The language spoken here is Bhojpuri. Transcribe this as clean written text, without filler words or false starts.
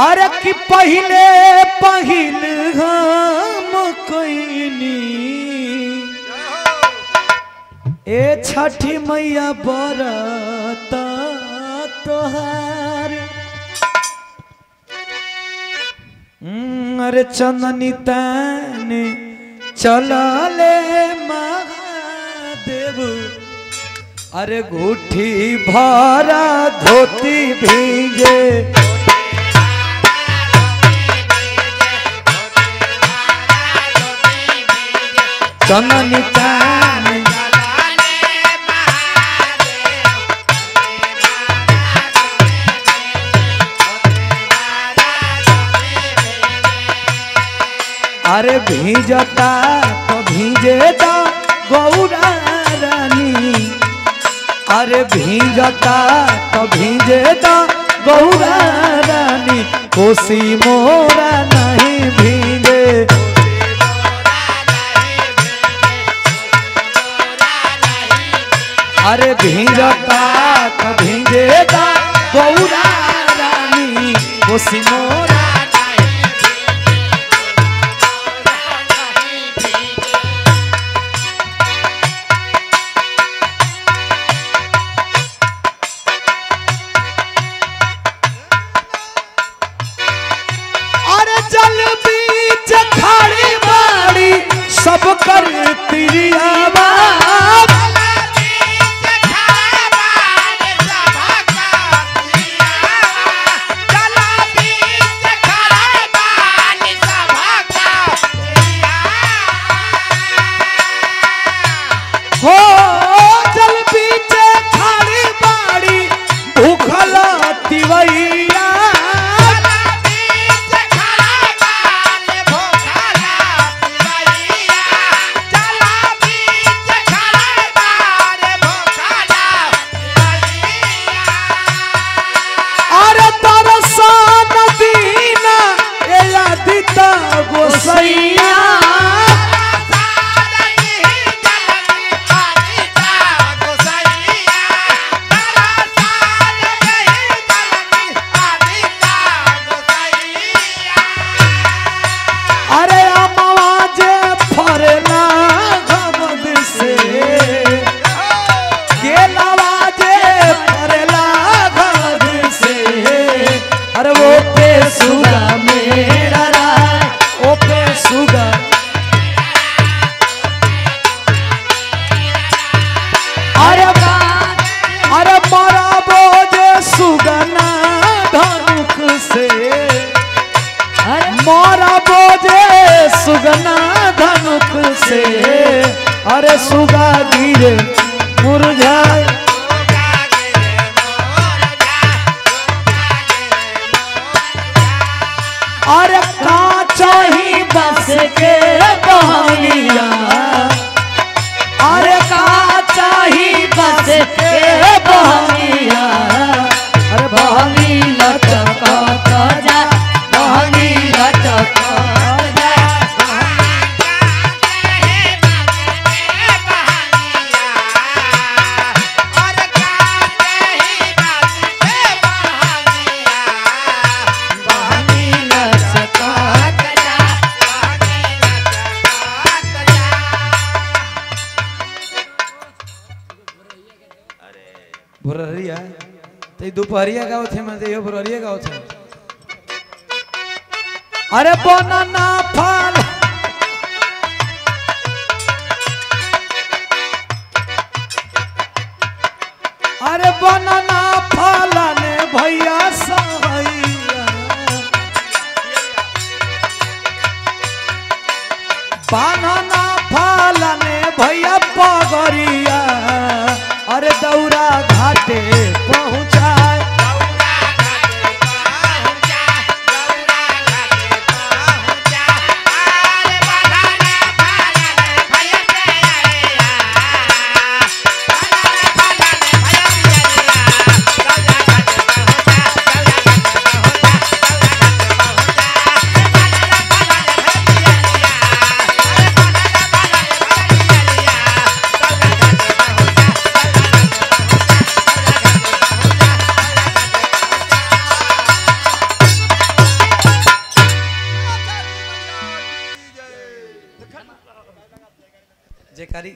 अरे कि पहले पहिल हम कोइनी ए छठी मैया बरत तोहार अरे चंदनी ताने चलले महादेव अरे घूठी भरा धोती भीगे चंदनी ताने अरे भीजता तो भीजेता गौरा रानी अरे भीजता तो भीजेता गौरा रानी कोसी मोरा नहीं भीगे अरे भीजता तो भीजेता गौरा रानी कोसी मोरा सब कर तिरियावा हो जल बीचे खाड़ी बाड़ी भूखला तिवैया सुगना धनुक से अरे सुगा गिरे मुरझाए अरे काचा ही बस के बहनिया अरे काचा ही बस के बहनिया अरे बहनी लटका जा बहनी लटका बुररिया ते दोपहरिया गाव थे म्हणजे यो बुररिया गाव थे अरे बनाना फल अरे बनाना फल ने भैया सहैया बनाना फल ने भैया पगरिया अरे दौरा घाटे पहुँचाए जे कारी